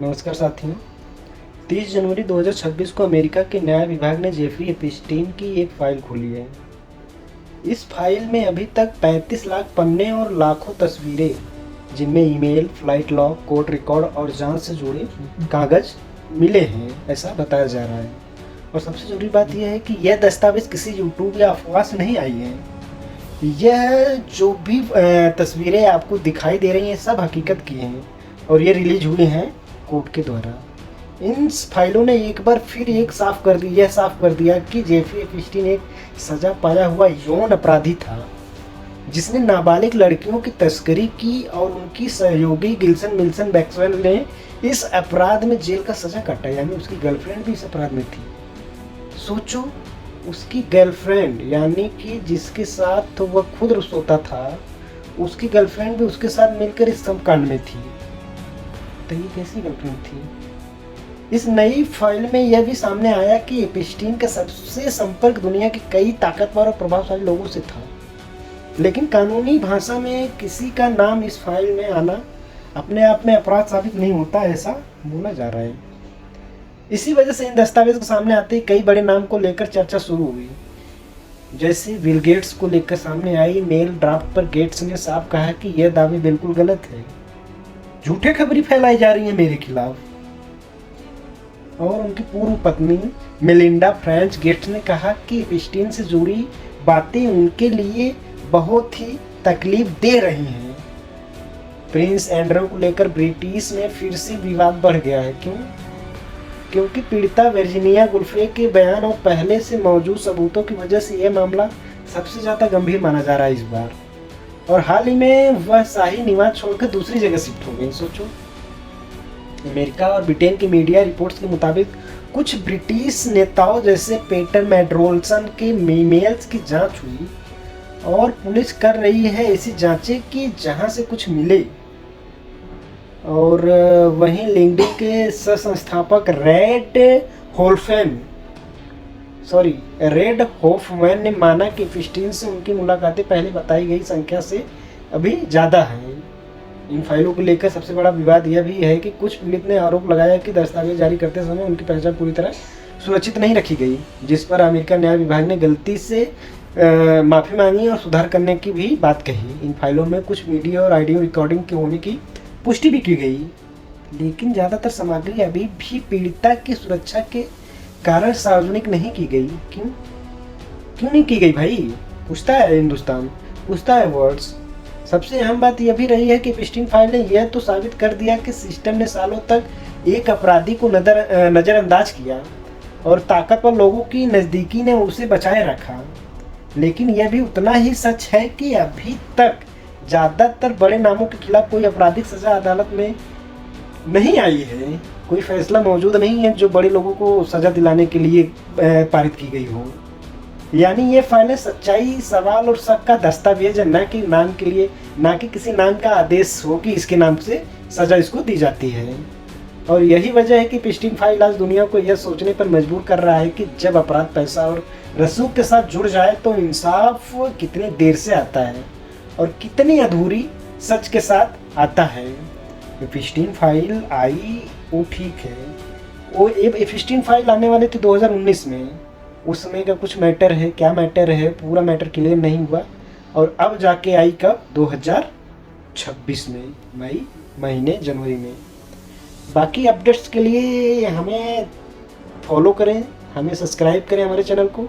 नमस्कार साथियों। 30 जनवरी 2026 को अमेरिका के न्याय विभाग ने जेफरी एप्स्टीन की एक फाइल खोली है। इस फाइल में अभी तक 35 लाख पन्ने और लाखों तस्वीरें, जिनमें email, flight log, court record और जांच से जुड़े कागज मिले हैं, ऐसा बताया जा रहा है। और सबसे जरूरी बात यह है कि यह दस्तावेज किसी यूट्यूब या अफवाह से नहीं आई है। यह जो भी तस्वीरें आपको दिखाई दे रही हैं, सब हकीकत की हैं और ये रिलीज हुई हैं कोर्ट के द्वारा। इन फाइलों ने एक बार फिर साफ कर दिया कि जेफरी एप्स्टीन एक सजा पाया हुआ यौन अपराधी था, जिसने नाबालिग लड़कियों की तस्करी की और उनकी सहयोगी गिल्सन मिल्सन मैक्सवेल ने इस अपराध में जेल का सजा काटा। यानी उसकी गर्लफ्रेंड भी इस अपराध में थी। सोचो, उसकी गर्लफ्रेंड, यानी कि जिसके साथ तो वह खुद सोता था, उसकी गर्लफ्रेंड भी उसके साथ मिलकर इस सब कांड में थी। तो ये कैसी गर्लफ्रेंड थी? इस नई फाइल में यह भी सामने आया कि एप्स्टीन का सबसे संपर्क दुनिया के कई ताकतवर और प्रभावशाली लोगों से था। लेकिन कानूनी भाषा में किसी का नाम इस फाइल में आना अपने आप में अपराध साबित नहीं होता, ऐसा बोला जा रहा है। इसी वजह से इन दस्तावेज के सामने आते ही कई बड़े नाम को लेकर चर्चा शुरू हुई। जैसे बिल गेट्स को लेकर सामने आई मेल ड्राफ्ट पर गेट्स ने साफ कहा कि यह दावे बिल्कुल गलत है, झूठे खबरें फैलाई जा रही है मेरे खिलाफ। और उनकी पूर्व पत्नी मेलिंडा फ्रेंच गेट्स ने कहा कि एप्स्टीन से जुड़ी बातें उनके लिए बहुत ही तकलीफ दे रही हैं। प्रिंस एंड्रू को लेकर ब्रिटिश में फिर से विवाद बढ़ गया है। क्यों? क्योंकि पीड़िता वर्जीनिया गुल्फे के बयान और पहले से मौजूद सबूतों की वजह से यह मामला सबसे ज़्यादा गंभीर माना जा रहा है इस बार। और हाल ही में वह शाही निवास छोड़कर दूसरी जगह शिफ्ट हो गई। सोचो, अमेरिका और ब्रिटेन की मीडिया रिपोर्ट्स के मुताबिक कुछ ब्रिटिश नेताओं जैसे पीटर मैडरोल्सन के ईमेल्स की जांच हुई और पुलिस कर रही है ऐसी जांचें कि जहां से कुछ मिले। और वहीं लिंक्डइन के सह-संस्थापक रेड होफमैन ने माना कि एप्स्टीन से उनकी मुलाकातें पहले बताई गई संख्या से अभी ज़्यादा हैं। इन फाइलों को लेकर सबसे बड़ा विवाद यह भी है कि कुछ पीड़ित ने आरोप लगाया कि दस्तावेज जारी करते समय उनकी पहचान पूरी तरह सुरक्षित नहीं रखी गई, जिस पर अमेरिका न्याय विभाग ने गलती से माफ़ी मांगी और सुधार करने की भी बात कही। इन फाइलों में कुछ वीडियो और ऑडियो रिकॉर्डिंग के होने की पुष्टि भी की गई, लेकिन ज़्यादातर सामग्री अभी भी पीड़िता की सुरक्षा के कारण सार्वजनिक नहीं की गई। क्यों नहीं की गई भाई? पूछता है हिंदुस्तान, पूछता है वर्ड्स। सबसे अहम बात यह भी रही है कि एप्स्टीन फाइल ने यह तो साबित कर दिया कि सिस्टम ने सालों तक एक अपराधी को नज़रअंदाज किया और ताकतवर लोगों की नज़दीकी ने उसे बचाए रखा। लेकिन यह भी उतना ही सच है कि अभी तक ज़्यादातर बड़े नामों के खिलाफ कोई आपराधिक सजा अदालत में नहीं आई है। कोई फैसला मौजूद नहीं है जो बड़े लोगों को सजा दिलाने के लिए पारित की गई हो। यानी ये फाइलें सच्चाई, सवाल और शक का दस्तावेज है, न कि नाम के लिए, न कि किसी नाम का आदेश हो कि इसके नाम से सजा इसको दी जाती है। और यही वजह है कि एप्स्टीन फाइल आज दुनिया को यह सोचने पर मजबूर कर रहा है कि जब अपराध पैसा और रसूख के साथ जुड़ जाए तो इंसाफ कितनी देर से आता है और कितनी अधूरी सच के साथ आता है। एप्स्टीन फाइल आई वो ठीक है, वो एप्स्टीन फाइल आने वाली थी 2019 में। उस समय का कुछ मैटर है, क्या मैटर है, पूरा मैटर क्लियर नहीं हुआ और अब जाके आई कब? 2026 में, जनवरी में। बाकी अपडेट्स के लिए हमें फॉलो करें, हमें सब्सक्राइब करें हमारे चैनल को।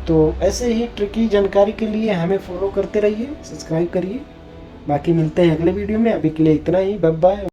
तो ऐसे ही ट्रिकी जानकारी के लिए हमें फॉलो करते रहिए, सब्सक्राइब करिए। बाकी मिलते हैं अगले वीडियो में। अभी के लिए इतना ही, बाय बाय।